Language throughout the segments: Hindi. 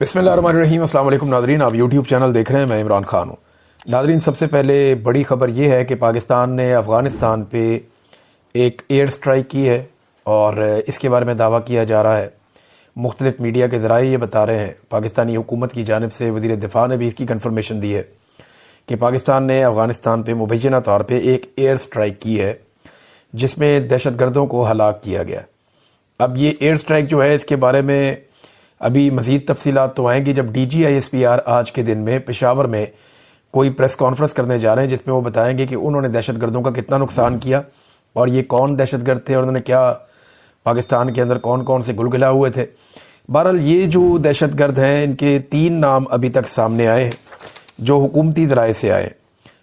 बिस्मिल्लाहिर्रहमानिर्रहीम। अस्सलाम वालेकुम नादरीन, आप यूट्यूब चैनल देख रहे हैं, मैं इमरान खान हूँ। नादरीन, सबसे पहले बड़ी ख़बर यह है कि पाकिस्तान ने अफ़गानिस्तान पे एक एयर स्ट्राइक की है और इसके बारे में दावा किया जा रहा है। मुख्तलिफ मीडिया के ज़राए ये बता रहे हैं, पाकिस्तानी हुकूमत की जानिब से वज़ीर दिफ़ा ने भी इसकी कन्फर्मेशन दी है कि पाकिस्तान ने अफ़गानिस्तान पर मुबैना तौर पर एक एयर स्ट्राइक की है जिसमें दहशत गर्दों को हलाक किया गया। अब ये एयर स्ट्राइक जो है, इसके बारे में अभी मज़ीद तफसीलात तो आएंगी जब DGISPR आज के दिन में पेशावर में कोई प्रेस कॉन्फ्रेंस करने जा रहे हैं, जिसमें वो बताएंगे कि उन्होंने दहशत गर्दों का कितना नुकसान किया और ये कौन दहशत गर्द थे और उन्होंने क्या पाकिस्तान के अंदर कौन कौन से गुलगुला हुए थे। बहरहाल ये जो दहशत गर्द हैं, इनके 3 नाम अभी तक सामने आए हैं जो हुकूमती ज़राए से आए।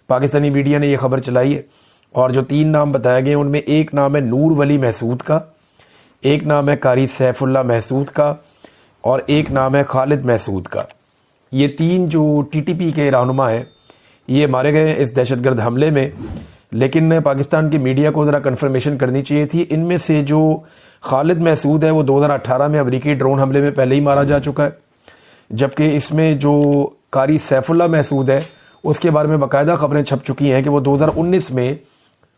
पाकिस्तानी मीडिया ने यह खबर चलाई है और जो 3 नाम बताए गए उनमें एक नाम है नूर वली महसूद का, एक नाम है कारी सैफुल्लाह महसूद का और एक नाम है खालिद महसूद का। ये 3 जो TTP के रहनुमा हैं, ये मारे गए इस दहशतगर्द हमले में। लेकिन पाकिस्तान की मीडिया को ज़रा कन्फर्मेशन करनी चाहिए थी। इनमें से जो खालिद महसूद है वो 2018 में अमरीकी ड्रोन हमले में पहले ही मारा जा चुका है, जबकि इसमें जो कारी सैफुल्लाह महसूद है उसके बारे में बाकायदा खबरें छप चुकी हैं कि वो 2019 में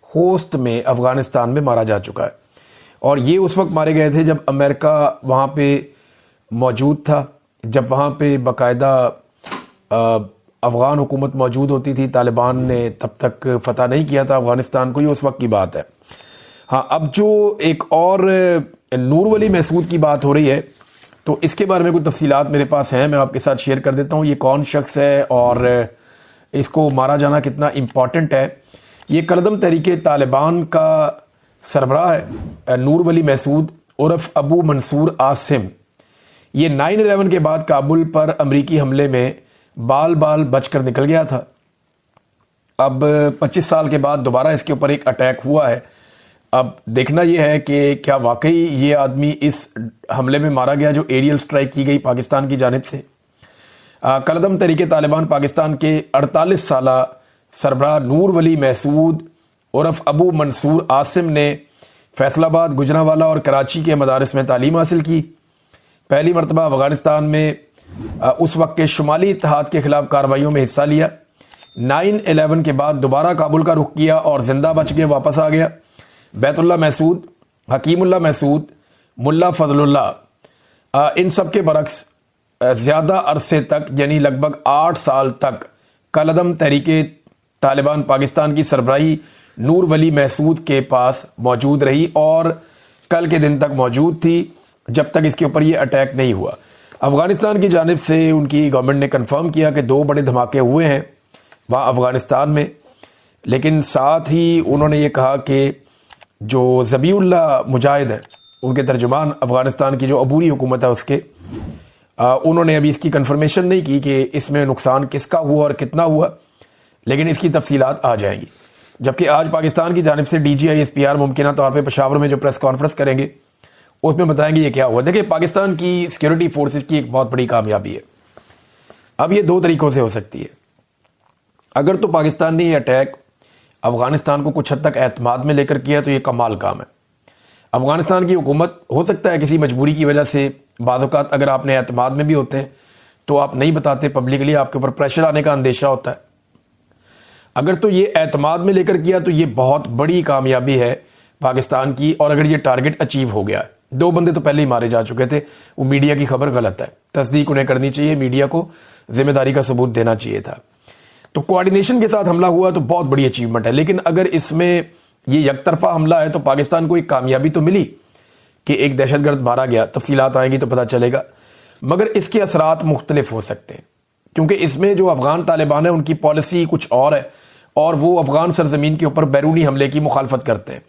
होस्ट में अफ़गानिस्तान में मारा जा चुका है। और ये उस वक्त मारे गए थे जब अमेरिका वहाँ पे मौजूद था, जब वहाँ पे बाकायदा अफ़गान हुकूमत मौजूद होती थी। तालिबान ने तब तक फ़तह नहीं किया था अफ़गानिस्तान को, ये उस वक्त की बात है। हाँ, अब जो एक और नूर वली महसूद की बात हो रही है, तो इसके बारे में कुछ तफसीलात मेरे पास हैं, मैं आपके साथ शेयर कर देता हूँ। ये कौन शख्स है और इसको मारा जाना कितना इम्पॉर्टेंट है। ये कलदम तहरीके तालिबान का सरबराह है नूर वली महसूद उर्फ अबू मंसूर आसिम। ये 9/11 के बाद काबुल पर अमरीकी हमले में बाल बचकर निकल गया था। अब 25 साल के बाद दोबारा इसके ऊपर एक अटैक हुआ है। अब देखना यह है कि क्या वाकई ये आदमी इस हमले में मारा गया जो एरियल स्ट्राइक की गई पाकिस्तान की जानिब से। कलदम तरीके तालिबान पाकिस्तान के 48 साला सरबराह नूर वली महसूद उर्फ अबू मंसूर आसिम ने फैसलाबाद, गुजरांवाला और कराची के मदारिस में तालीम हासिल की। पहली मरतबा अफ़गानिस्तान में उस वक्त के शुमाली इत्तेहाद के ख़िलाफ़ कार्रवाइयों में हिस्सा लिया। 9/11 के बाद दोबारा काबुल का रुख किया और ज़िंदा बच के वापस आ गया। बैतुल्लाह महसूद, हकीमुल्लाह महसूद, मुल्ला फजलुल्लाह, इन सब के बरक्स ज़्यादा अरसे तक यानी लगभग 8 साल तक कलदम तहरीके तालिबान पाकिस्तान की सरबराही नूर वली महसूद के पास मौजूद रही और कल के दिन तक मौजूद थी, जब तक इसके ऊपर ये अटैक नहीं हुआ। अफ़गानिस्तान की जानिब से उनकी गवर्नमेंट ने कंफर्म किया कि 2 बड़े धमाके हुए हैं वहाँ अफ़गानिस्तान में, लेकिन साथ ही उन्होंने ये कहा कि जो ज़बीउल्लाह मुजाहिद हैं, उनके तर्जुमान अफ़गानिस्तान की जो अबूरी हुकूमत है उसके, उन्होंने अभी इसकी कंफर्मेशन नहीं की कि इसमें नुकसान किसका हुआ और कितना हुआ, लेकिन इसकी तफसीलात आ जाएंगी। जबकि आज पाकिस्तान की जानिब से DGISPR मुमकिन तौर पर पेशावर में जो प्रेस कॉन्फ्रेंस करेंगे उसमें बताएंगे ये क्या हुआ। देखिए, पाकिस्तान की सिक्योरिटी फोर्सेस की एक बहुत बड़ी कामयाबी है। अब ये 2 तरीक़ों से हो सकती है। अगर तो पाकिस्तान ने ये अटैक अफ़गानिस्तान को कुछ हद तक एतमाद में लेकर किया तो ये कमाल काम है। अफ़गानिस्तान की हुकूमत हो सकता है किसी मजबूरी की वजह से, बाज़ औक़ात अगर आपने एतमाद में भी होते हैं तो आप नहीं बताते पब्लिकली, आपके ऊपर प्रेशर आने का अंदेशा होता है। अगर तो ये एतमाद में लेकर किया तो ये बहुत बड़ी कामयाबी है पाकिस्तान की। और अगर ये टारगेट अचीव हो गया, 2 बंदे तो पहले ही मारे जा चुके थे, वो मीडिया की खबर गलत है, तस्दीक उन्हें करनी चाहिए, मीडिया को जिम्मेदारी का सबूत देना चाहिए था। तो कोऑर्डिनेशन के साथ हमला हुआ तो बहुत बड़ी अचीवमेंट है। लेकिन अगर इसमें ये यकतरफा हमला है तो पाकिस्तान को एक कामयाबी तो मिली कि एक दहशतगर्द मारा गया, तफसीलात आएंगी तो पता चलेगा, मगर इसके असरात मुख्तलिफ हो सकते हैं क्योंकि इसमें जो अफ़गान तालिबान है उनकी पॉलिसी कुछ और है और वो अफ़गान सरजमीन के ऊपर बैरूनी हमले की मुखालफत करते हैं।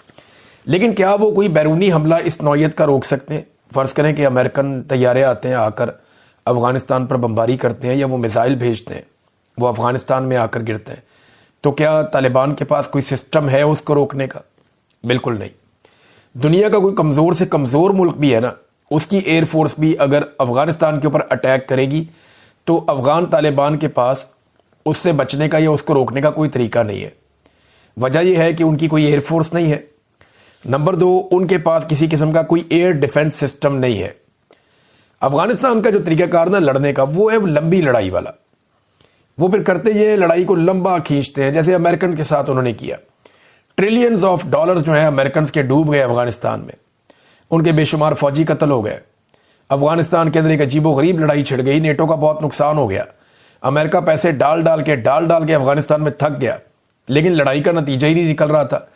लेकिन क्या वो कोई बैरूनी हमला इस नौयत का रोक सकते हैं? फ़र्ज़ करें कि अमेरिकन तैयारे आते हैं, आकर अफ़गानिस्तान पर बमबारी करते हैं, या वो मिसाइल भेजते हैं, वो अफ़गानिस्तान में आकर गिरते हैं, तो क्या तालिबान के पास कोई सिस्टम है उसको रोकने का? बिल्कुल नहीं। दुनिया का कोई कमज़ोर से कमज़ोर मुल्क भी है ना, उसकी एयरफोर्स भी अगर अफ़गानिस्तान के ऊपर अटैक करेगी तो अफ़गान तालिबान के पास उससे बचने का या उसको रोकने का कोई तरीका नहीं है। वजह यह है कि उनकी कोई एयरफोर्स नहीं है। नंबर 2, उनके पास किसी किस्म का कोई एयर डिफेंस सिस्टम नहीं है। अफगानिस्तान का जो तरीकाकार ना लड़ने का, वो है लंबी लड़ाई वाला। वो फिर करते ये लड़ाई को लंबा खींचते हैं, जैसे अमेरिकन के साथ उन्होंने किया। ट्रिलियंस ऑफ डॉलर्स जो है अमेरिकन के डूब गए अफगानिस्तान में, उनके बेशुमार फौजी कत्ल हो गए। अफगानिस्तान के अंदर एक अजीबोगरीब लड़ाई छिड़ गई, नेटो का बहुत नुकसान हो गया। अमेरिका पैसे डाल डाल के अफगानिस्तान में थक गया, लेकिन लड़ाई का नतीजा ही नहीं निकल रहा था।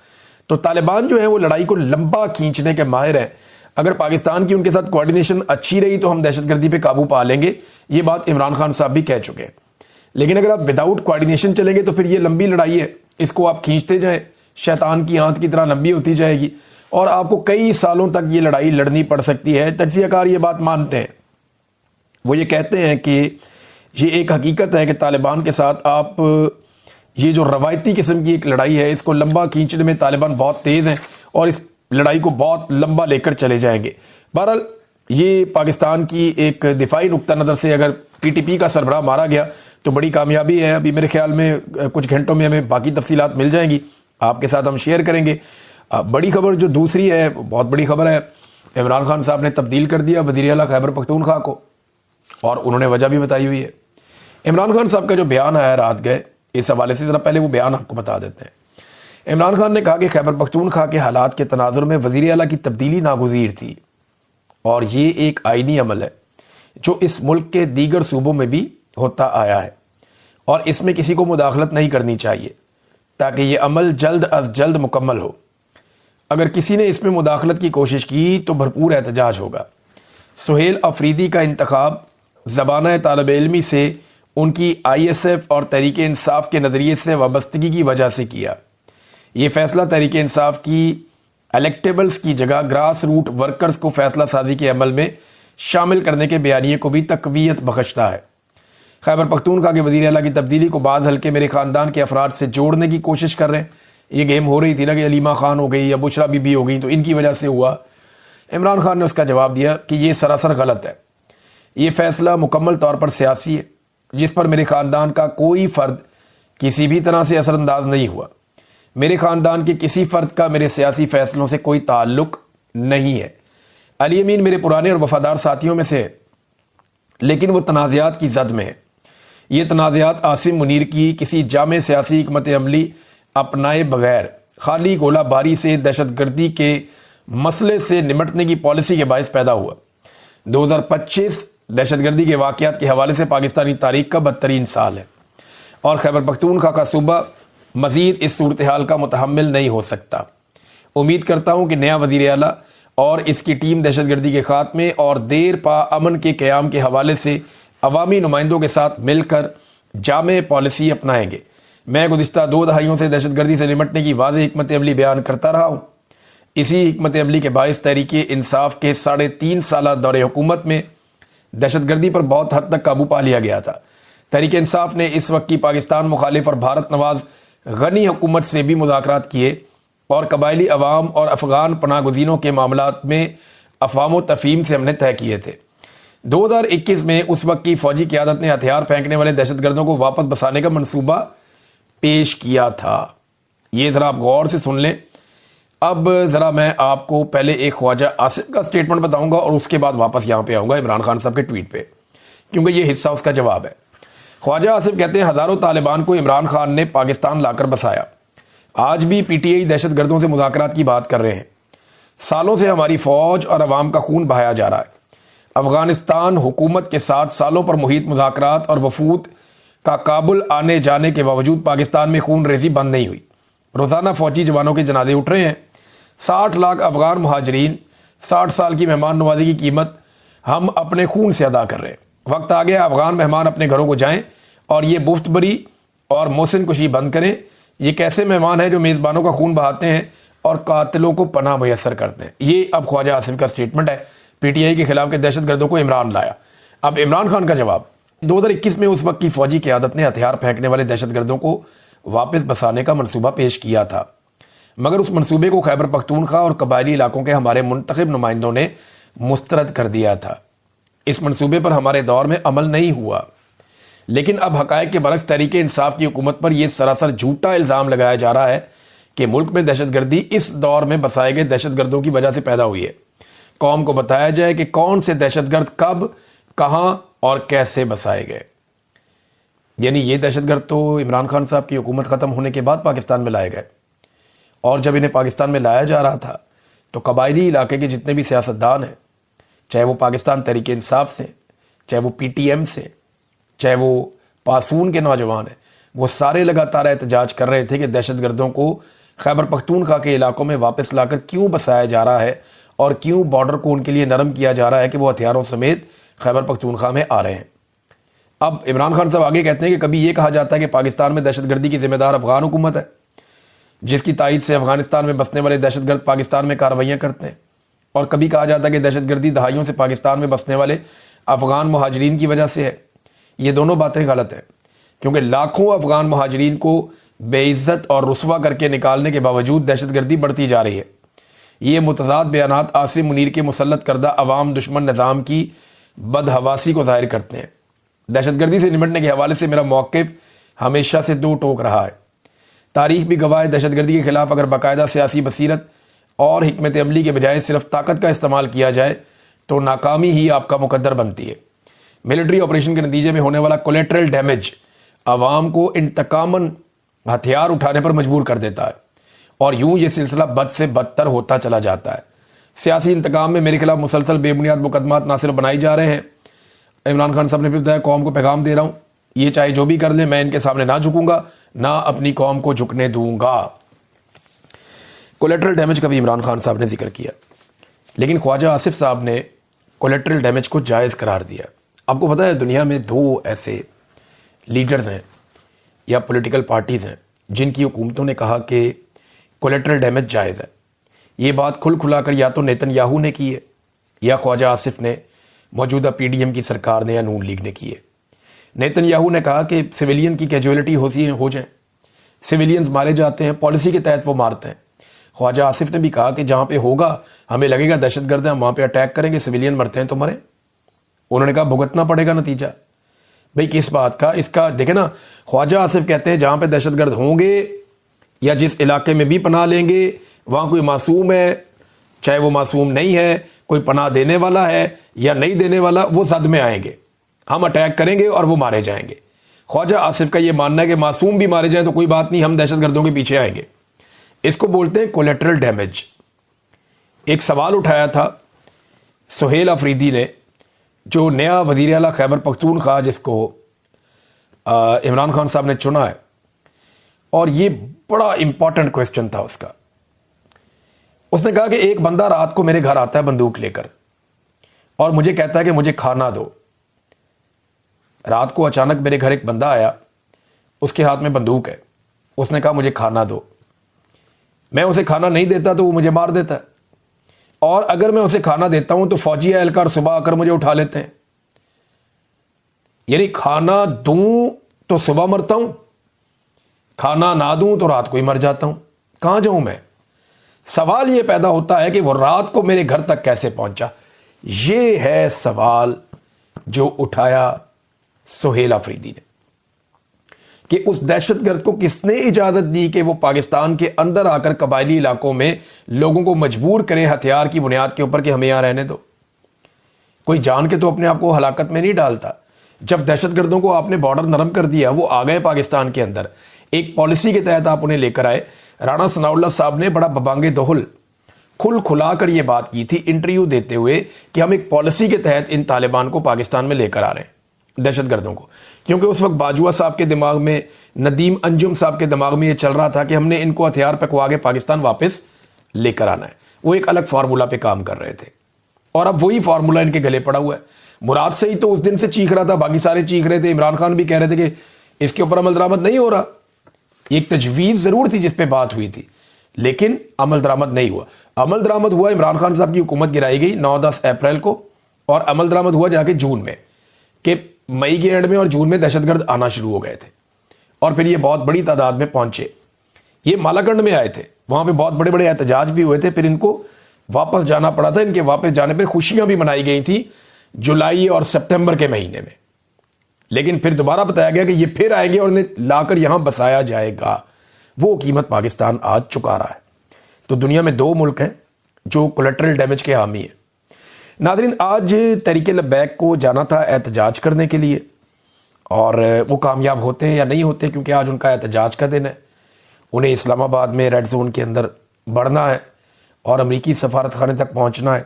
तो तालिबान जो है वो लड़ाई को लंबा खींचने के माहिर है। अगर पाकिस्तान की उनके साथ कोऑर्डिनेशन अच्छी रही तो हम दहशतगर्दी पे काबू पा लेंगे, ये बात इमरान खान साहब भी कह चुके हैं। लेकिन अगर आप विदाउट कोऑर्डिनेशन चलेंगे तो फिर ये लंबी लड़ाई है, इसको आप खींचते जाएं, शैतान की आंत की तरह लंबी होती जाएगी और आपको कई सालों तक ये लड़ाई लड़नी पड़ सकती है। तजज़ियाकार ये बात मानते हैं, वो ये कहते हैं कि ये एक हकीकत है कि तालिबान के साथ आप ये जो रवायती किस्म की एक लड़ाई है, इसको लंबा खींचने में तालिबान बहुत तेज़ हैं और इस लड़ाई को बहुत लंबा लेकर चले जाएंगे। बहरहाल ये पाकिस्तान की एक दिफाई नुक्ता नज़र से अगर टीटीपी का सरबराह मारा गया तो बड़ी कामयाबी है। अभी मेरे ख्याल में कुछ घंटों में हमें बाकी तफसीलात मिल जाएंगी, आपके साथ हम शेयर करेंगे। बड़ी खबर जो दूसरी है, बहुत बड़ी खबर है, इमरान खान साहब ने तब्दील कर दिया वज़ीर आला खैबर पख्तूनख्वा को, और उन्होंने वजह भी बताई हुई है। इमरान खान साहब का जो बयान आया रात गए, इस हवाले से ज़रा पहले वो बयान आपको बता देते हैं। इमरान खान ने कहा कि खैबर पख्तूनख्वा के हालात के तनाजुर में वज़ीर आला की तब्दीली नागुज़ीर थी और ये एक आईनी अमल है जो इस मुल्क के दीगर सूबों में भी होता आया है और इसमें किसी को मुदाखलत नहीं करनी चाहिए ताकि ये अमल जल्द अज जल्द मुकम्मल हो। अगर किसी ने इसमें मुदाखलत की कोशिश की तो भरपूर एहतजाज होगा। सुहेल अफरीदी का इंतखाब ज़बाना तालिब इल्मी से उनकी ISF और तहरीक इंसाफ के नज़रिए से वाबस्तगी की वजह से किया। ये फैसला तहरीक इंसाफ की इलेक्टेबल्स की जगह ग्रास रूट वर्कर्स को फैसला साजी के अमल में शामिल करने के बयानिए को भी तकवीयत बख्शता है। खैबर पख्तूनख्वा के वज़ीर आला की तब्दीली को बाद हल्के मेरे ख़ानदान के अफराद से जोड़ने की कोशिश कर रहे हैं। ये गेम हो रही थी ना कि अलीमा खान हो गई या बुशरा बीबी हो गई तो इनकी वजह से हुआ। इमरान खान ने उसका जवाब दिया कि ये सरासर गलत है। ये फ़ैसला मुकम्मल तौर पर सियासी है जिस पर मेरे ख़ानदान का कोई फ़र्द किसी भी तरह से असरअंदाज नहीं हुआ। मेरे ख़ानदान के किसी फ़र्द का मेरे सियासी फ़ैसलों से कोई ताल्लुक नहीं है। अली अमीन मेरे पुराने और वफ़ादार साथियों में से है, लेकिन वो तनाज़ात की जद में है। ये तनाज़ात आसिम मुनीर की किसी जामे सियासी हिकमत अमली अपनाए बगैर खाली गोला बारी से दहशतगर्दी के मसले से निमटने की पॉलिसी के बायस पैदा हुआ। 2025 दहशतगर्दी के वाक़यात के हवाले से पाकिस्तानी तारीख का बदतरीन साल है और खैबर पख्तूनख्वा का सूबा मज़ीद इस सूरत हाल का मुतहम्मिल नहीं हो सकता। उम्मीद करता हूँ कि नया वज़ीर आला और इसकी टीम दहशतगर्दी के खात्मे और देर पा अमन के क़याम के हवाले से अवामी नुमाइंदों के साथ मिलकर जामे पॉलिसी अपनाएंगे। मैं गुज़िश्ता 2 दहाइयों से दहशतगर्दी से निमटने की वाज़ेह हिकमत अमली बयान करता रहा हूँ। इसी हिकमत अमली के बायस तहरीक इंसाफ के 3.5 साल दौरे हुकूमत में दहशतगर्दी पर बहुत हद तक काबू पा लिया गया था। तहरीक इंसाफ ने इस वक्त की पाकिस्तान मुखालिफ और भारत नवाज गनी हुकूमत से भी मुज़ाकरात किए और कबायली अवाम और अफ़गान पनागुज़ीनों के मामलात में अफ़वाम व तफ़हीम से हमने तय किए थे। 2021 में उस वक्त की फ़ौजी क़यादत ने हथियार फेंकने वाले दहशतगर्दों को वापस बसाने का मनसूबा पेश किया था। ये ज़रा आप गौर से सुन लें। अब ज़रा मैं आपको पहले एक ख्वाजा आसिफ का स्टेटमेंट बताऊंगा और उसके बाद वापस यहाँ पे आऊँगा इमरान खान साहब के ट्वीट पे, क्योंकि ये हिस्सा उसका जवाब है। ख्वाजा आसिफ कहते हैं, हज़ारों तालिबान को इमरान खान ने पाकिस्तान लाकर बसाया। आज भी PTI दहशतगर्दों से मुज़ाकरात की बात कर रहे हैं। सालों से हमारी फ़ौज और अवाम का खून बहाया जा रहा है। अफ़गानिस्तान हुकूमत के साथ सालों पर मुहित मुज़ाकरात और वफूद का काबुल आने जाने के बावजूद पाकिस्तान में खून रेज़ी बंद नहीं हुई। रोज़ाना फ़ौजी जवानों के जनाजे उठ रहे हैं। 60 लाख अफ़गान मुहाजिरीन, 60 साल की मेहमान नवाजी की कीमत हम अपने खून से अदा कर रहे हैं। वक्त आ गया अफ़गान मेहमान अपने घरों को जाएं और ये मुफ्तबरी और मोहसिन कुशी बंद करें। ये कैसे मेहमान हैं जो मेज़बानों का खून बहाते हैं और कातिलों को पनाह मुयस्सर करते हैं। ये अब ख्वाजा आसिफ का स्टेटमेंट है। PTI के खिलाफ के दहशतगर्दों को इमरान लाया। अब इमरान खान का जवाब। 2021 में उस वक्त की फ़ौजी क़यादत ने हथियार फेंकने वाले दहशतगर्दों को वापस बसाने का मनसूबा पेश किया था, मगर उस मनसूबे को खैबर पख्तूनख्वा और कबायली इलाकों के हमारे मुंतखब नुमाइंदों ने मुस्तरद कर दिया था। इस मनसूबे पर हमारे दौर में अमल नहीं हुआ। लेकिन अब हक़ाइक़ के बरक्स तहरीक इंसाफ की हुकूमत पर यह सरासर झूठा इल्ज़ाम लगाया जा रहा है कि मुल्क में दहशतगर्दी इस दौर में बसाए गए दहशतगर्दों की वजह से पैदा हुई है। कौम को बताया जाए कि कौन से दहशतगर्द कब, कहां और कैसे बसाए गए। यानी ये दहशतगर्द तो इमरान खान साहब की हुकूमत ख़त्म होने के बाद पाकिस्तान में लाए गए, और जब इन्हें पाकिस्तान में लाया जा रहा था तो कबायली इलाके के जितने भी सियासतदान हैं, चाहे वो पाकिस्तान तहरीक इंसाफ से, चाहे वो PTM से, चाहे वो पासून के नौजवान हैं, वो सारे लगातार एहतजाज कर रहे थे कि दहशतगर्दों को खैबर पख्तूनख्वा के इलाकों में वापस लाकर क्यों बसाया जा रहा है और क्यों बॉर्डर को उनके लिए नरम किया जा रहा है कि वो हथियारों समेत खैबर पख्तूनख्वा में आ रहे हैं। अब इमरान खान साहब आगे कहते हैं कि कभी ये कहा जाता है कि पाकिस्तान में दहशतगर्दी की जिम्मेदार अफगान हुकूमत है, जिसकी तायद से अफगानिस्तान में बसने वाले दहशतगर्द पाकिस्तान में कार्रवाइयाँ करते हैं, और कभी कहा जाता है कि दहशतगर्दी दहाइयों से पाकिस्तान में बसने वाले अफगान मुहाजिरीन की वजह से है। ये दोनों बातें गलत हैं, क्योंकि लाखों अफगान मुहाजिरीन को बेइज्जत और रुस्वा करके निकालने के बावजूद दहशतगर्दी बढ़ती जा रही है। ये मुतज़ाद बयानात आसिम मुनीर के मुसल्लत करदा अवाम दुश्मन निज़ाम की बदहवासी को जाहिर करते हैं। दहशतगर्दी से निपटने के हवाले से मेरा मौक़िफ़ हमेशा से दो टोक रहा है। तारीख भी गवाह है, दहशतगर्दी के खिलाफ अगर बाकायदा सियासी बसीरत और हिकमत अमली के बजाय सिर्फ ताकत का इस्तेमाल किया जाए तो नाकामी ही आपका मुकद्दर बनती है। मिलिट्री ऑपरेशन के नतीजे में होने वाला कोलेटरल डैमेज आवाम को इंतकामन हथियार उठाने पर मजबूर कर देता है, और यूं ये सिलसिला बद से बदतर होता चला जाता है। सियासी इंतकाम में मेरे खिलाफ मुसलसल बेबुनियाद मुकदमात ना सिर्फ बनाए जा रहे हैं, इमरान खान साहब ने भी बताया, कौम को पैगाम दे रहा हूं, ये चाहे जो भी कर ले, मैं इनके सामने ना झुकूंगा, ना अपनी कौम को झुकने दूंगा। कोलेटरल डैमेज का भी इमरान खान साहब ने जिक्र किया, लेकिन ख्वाजा आसिफ साहब ने कोलेटरल डैमेज को जायज़ करार दिया। आपको पता है दुनिया में दो ऐसे लीडर्स हैं या पॉलिटिकल पार्टीज़ हैं जिनकी हुकूमतों ने कहा कि कोलेटरल डैमेज जायज़ है। ये बात खुल खुलाकर या तो नेतन्याहू ने की है या ख्वाजा आसिफ ने, मौजूदा PDM की सरकार ने या नून लीग ने की है। नेतन्याहू ने कहा कि सिविलियन की कैजुअलिटी हो जाए, सिविलियंस मारे जाते हैं, पॉलिसी के तहत वो मारते हैं। ख्वाजा आसिफ ने भी कहा कि जहाँ पे होगा हमें लगेगा दहशतगर्द हैं, हम वहाँ पे अटैक करेंगे, सिविलियन मरते हैं तो मरे। उन्होंने कहा भुगतना पड़ेगा नतीजा। भाई किस बात का, इसका देखे ना, ख्वाजा आसिफ कहते हैं जहाँ पे दहशतगर्द होंगे या जिस इलाके में भी पनाह लेंगे वहाँ कोई मासूम है, चाहे वो मासूम नहीं है, कोई पनाह देने वाला है या नहीं देने वाला, वो जद में आएंगे, हम अटैक करेंगे और वो मारे जाएंगे। ख्वाजा आसिफ का ये मानना है कि मासूम भी मारे जाएं तो कोई बात नहीं, हम दहशतगर्दों के पीछे आएंगे। इसको बोलते हैं कोलेटरल डैमेज। एक सवाल उठाया था सुहेल अफरीदी ने, जो नया वज़ीर आला खैबर पख्तूनख्वा जिसको इमरान खान साहब ने चुना है, और ये बड़ा इंपॉर्टेंट क्वेश्चन था उसका। उसने कहा कि एक बंदा रात को मेरे घर आता है बंदूक लेकर और मुझे कहता है कि मुझे खाना दो। रात को अचानक मेरे घर एक बंदा आया, उसके हाथ में बंदूक है, उसने कहा मुझे खाना दो। मैं उसे खाना नहीं देता तो वो मुझे मार देता है, और अगर मैं उसे खाना देता हूं तो फौजी एहलकार सुबह आकर मुझे उठा लेते हैं। यानी खाना दूं तो सुबह मरता हूं, खाना ना दूं तो रात को ही मर जाता हूं। कहां जाऊं मैं? सवाल यह पैदा होता है कि वो रात को मेरे घर तक कैसे पहुंचा। ये है सवाल जो उठाया सुहेल अफरीदी ने, कि उस दहशतगर्द को किसने इजाजत दी कि वो पाकिस्तान के अंदर आकर कबायली इलाकों में लोगों को मजबूर करे हथियार की बुनियाद के ऊपर कि हमें यहां रहने दो। कोई जान के तो अपने आप को हलाकत में नहीं डालता। जब दहशतगर्दों को आपने बॉर्डर नरम कर दिया, वो आ गए पाकिस्तान के अंदर, एक पॉलिसी के तहत आप उन्हें लेकर आए। राणा सनाउल्लाह साहब ने बड़ा बबांगे दोहल खुल खुलाकर यह बात की थी इंटरव्यू देते हुए कि हम एक पॉलिसी के तहत इन तालिबान को पाकिस्तान में लेकर आ रहे हैं, दहशतगर्दों को। क्योंकि उस वक्त बाजुआ साहब के दिमाग में, नदीम अंजुम साहब के दिमाग में यह चल रहा था कि हमने इनको हथियार पकवा के पाकिस्तान वापस लेकर आना है। वो एक अलग फार्मूला पे काम कर रहे थे, और अब वही फार्मूला इनके गले पड़ा हुआ है। मुराद से ही तो उस दिन से चीख रहा था, बाकी सारे चीख रहे थे, इमरान खान भी कह रहे थे कि इसके ऊपर अमल दरामद नहीं हो रहा। एक तजवीज़ जरूर थी जिस पे बात हुई थी, लेकिन अमल दरामद नहीं हुआ। अमल दरामद हुआ, इमरान खान साहब की हुकूमत गिराई गई 9-10 अप्रैल को, और अमल दरामद हुआ जाके जून में, कि मई के एंड में और जून में दहशतगर्द आना शुरू हो गए थे, और फिर ये बहुत बड़ी तादाद में पहुंचे। ये मालाकंड में आए थे, वहां पे बहुत बड़े बड़े एहतजाज भी हुए थे, फिर इनको वापस जाना पड़ा था। इनके वापस जाने पर खुशियां भी मनाई गई थी जुलाई और सितंबर के महीने में, लेकिन फिर दोबारा बताया गया कि ये फिर आएंगे और इन्हें लाकर यहां बसाया जाएगा। वो कीमत पाकिस्तान आज चुका रहा है। तो दुनिया में दो मुल्क हैं जो कोलेटरल डैमेज के हामी हैं। नादरीन, आज तहरीक लब्बैक को जाना था एहतजाज करने के लिए, और वो कामयाब होते हैं या नहीं होते, क्योंकि आज उनका एहतजाज का दिन है। उन्हें इस्लामाबाद में रेड जोन के अंदर बढ़ना है और अमरीकी सफारत खाने तक पहुंचना है।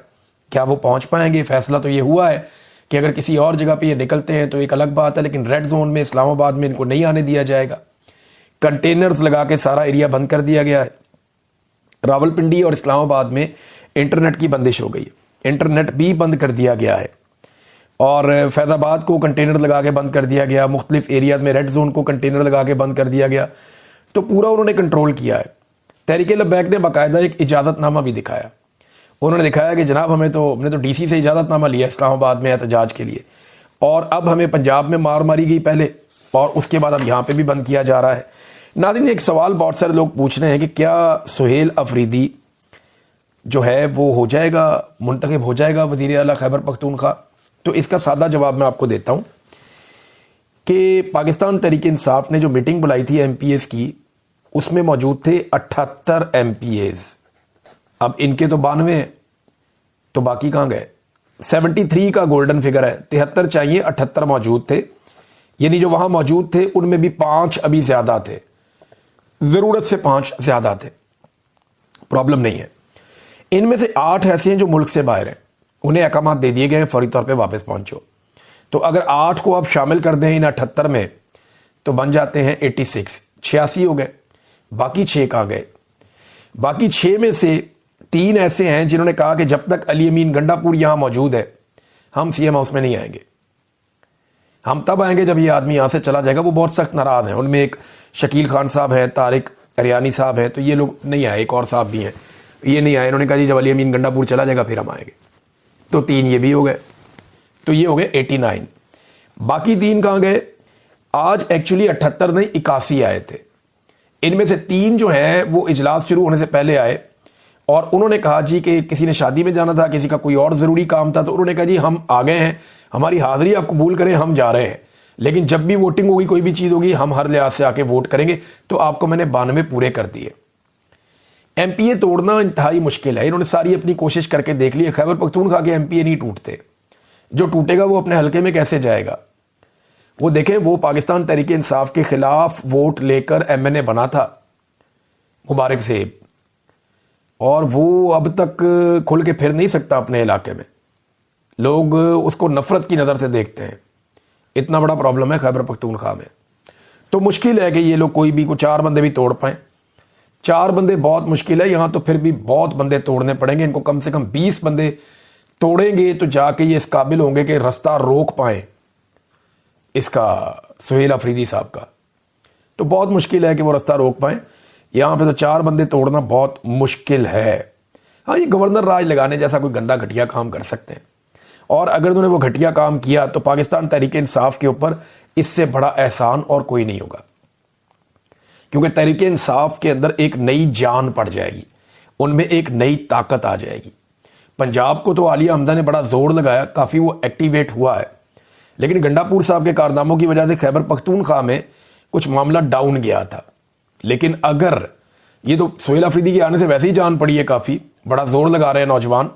क्या वो पहुंच पाएंगे? फैसला तो ये हुआ है कि अगर किसी और जगह पे ये निकलते हैं तो एक अलग बात है, लेकिन रेड जोन में इस्लामाबाद में इनको नहीं आने दिया जाएगा। कंटेनर्स लगा के सारा एरिया बंद कर दिया गया है। रावलपिंडी और इस्लामाबाद में इंटरनेट की बंदिश हो गई, इंटरनेट भी बंद कर दिया गया है, और फैज़ाबाद को कंटेनर लगा के बंद कर दिया गया। मुख्तलिफ एरियाज में रेड जोन को कंटेनर लगा के बंद कर दिया गया। तो पूरा उन्होंने कंट्रोल किया है। तहरीक लब्बैक ने बाकायदा एक इजाज़तनामा भी दिखाया। उन्होंने दिखाया कि जनाब हमने तो डीसी से इजाज़तनामा लिया इस्लामाबाद में एहतजाज के लिए, और अब हमें पंजाब में मार मारी गई पहले, और उसके बाद अब यहाँ पे भी बंद किया जा रहा है। नाज़रीन, एक सवाल बहुत सारे लोग पूछ रहे हैं कि क्या सुहेल अफरीदी जो है वो हो जाएगा, मुंतखब हो जाएगा वज़ीर आला खैबर पख्तूनख्वा? तो इसका सादा जवाब मैं आपको देता हूँ कि पाकिस्तान तहरीक इंसाफ ने जो मीटिंग बुलाई थी MPAs की, उसमें मौजूद थे 78 MPAs। अब इनके तो 92 हैं, तो बाकी कहाँ गए? 73 का गोल्डन फिगर है, 73 चाहिए, 78 मौजूद थे। यानी जो वहाँ मौजूद थे उनमें भी 5 अभी ज़्यादा थे, ज़रूरत से 5 ज़्यादा थे, प्रॉब्लम नहीं है। इनमें से 8 ऐसे हैं जो मुल्क से बाहर हैं, उन्हें अहकाम दे दिए गए हैं फौरी तौर पे वापस पहुंचो। तो अगर 8 को आप शामिल कर दें इन 78 में तो बन जाते हैं 86 हो गए। बाकी 6 कहाँ गए? बाकी 6 में से 3 ऐसे हैं जिन्होंने कहा कि जब तक अली अमीन गंडापुर यहां मौजूद है हम CM हाउस में नहीं आएंगे। हम तब आएंगे जब ये आदमी यहां से चला जाएगा। वो बहुत सख्त नाराज हैं। उनमें एक शकील खान साहब हैं, तारिक अरियानी साहब हैं, तो ये लोग नहीं आए। एक और साहब भी हैं, ये नहीं आए। इन्होंने कहा जी जब अली अमीन गंडापुर चला जाएगा फिर हम आएंगे। तो 3 ये भी हो गए, तो ये हो गए 89। बाकी 3 कहाँ गए? आज एक्चुअली 78 नहीं 81 आए थे। इनमें से 3 जो हैं वो इजलास शुरू होने से पहले आए, और उन्होंने कहा जी कि किसी ने शादी में जाना था, किसी का कोई और ज़रूरी काम था, तो उन्होंने कहा जी हम आ गए हैं, हमारी हाज़िरी आप कबूल करें, हम जा रहे हैं, लेकिन जब भी वोटिंग होगी, कोई भी चीज़ होगी, हम हर लिहाज से आके वोट करेंगे। तो आपको मैंने 92 पूरे कर दिए। MPA तोड़ना इंतहाई मुश्किल है। इन्होंने सारी अपनी कोशिश करके देख ली। खैबर पख्तूनख्वा के MPA नहीं टूटते। जो टूटेगा वो अपने हलके में कैसे जाएगा? वो देखें, वो पाकिस्तान तहरीक इंसाफ के खिलाफ वोट लेकर MNA बना था मुबारक सेब, और वो अब तक खुल के फिर नहीं सकता अपने इलाके में। लोग उसको नफरत की नज़र से देखते हैं। इतना बड़ा प्रॉब्लम है खैबर पख्तूनख्वा में। तो मुश्किल है कि ये लोग कोई भी 4 बंदे भी तोड़ पाएँ। 4 बंदे बहुत मुश्किल है। यहाँ तो फिर भी बहुत बंदे तोड़ने पड़ेंगे इनको। कम से कम 20 बंदे तोड़ेंगे तो जाके ये इस काबिल होंगे कि रास्ता रोक पाए इसका, सुहेल अफरीदी साहब का। तो बहुत मुश्किल है कि वो रास्ता रोक पाए। यहाँ पे तो 4 बंदे तोड़ना बहुत मुश्किल है। हाँ, ये गवर्नर राज लगाने जैसा कोई गंदा घटिया काम कर सकते हैं, और अगर उन्होंने वो घटिया काम किया तो पाकिस्तान तहरीक इंसाफ के ऊपर इससे बड़ा एहसान और कोई नहीं होगा, क्योंकि तहरीक इंसाफ के अंदर एक नई जान पड़ जाएगी, उनमें एक नई ताकत आ जाएगी। पंजाब को तो आलिया हमदा ने बड़ा जोर लगाया, काफ़ी वो एक्टिवेट हुआ है, लेकिन गंडापुर साहब के कारनामों की वजह से खैबर पख्तूनख्वा में कुछ मामला डाउन गया था। लेकिन अगर ये तो सुहेल अफरीदी के आने से वैसे ही जान पड़ी है, काफ़ी बड़ा जोर लगा रहे हैं नौजवान,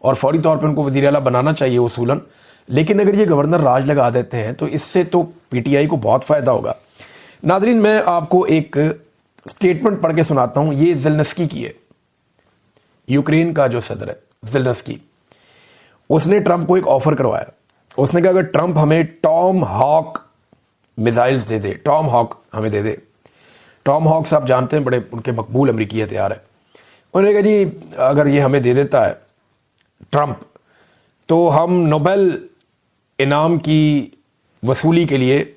और फौरी तौर पर उनको वज़ीर आला बनाना चाहिए उसूलन। लेकिन अगर ये गवर्नर राज लगा देते हैं तो इससे तो PTI को बहुत फ़ायदा होगा। नादरीन, मैं आपको एक स्टेटमेंट पढ़ के सुनाता हूं। ये ज़ेलेंस्की की है, यूक्रेन का जो सदर है ज़ेलेंस्की। उसने ट्रंप को एक ऑफर करवाया। उसने कहा अगर ट्रंप हमें टॉम हॉक मिसाइल्स दे दे, टॉम हॉक हमें दे दे। टॉम हॉक्स आप जानते हैं, बड़े उनके मकबूल अमरीकी हथियार है। उन्होंने कहा जी अगर ये हमें दे देता है ट्रंप, तो हम नोबेल इनाम की वसूली के लिए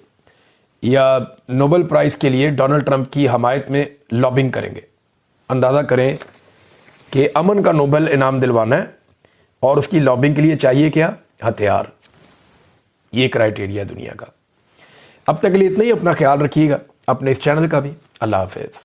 या नोबेल प्राइज़ के लिए डोनाल्ड ट्रंप की हमायत में लॉबिंग करेंगे। अंदाज़ा करें कि अमन का नोबेल इनाम दिलवाना है, और उसकी लॉबिंग के लिए चाहिए क्या? हथियार। ये क्राइटेरिया दुनिया का। अब तक के लिए इतना ही। अपना ख्याल रखिएगा, अपने इस चैनल का भी। अल्लाह हाफिज़।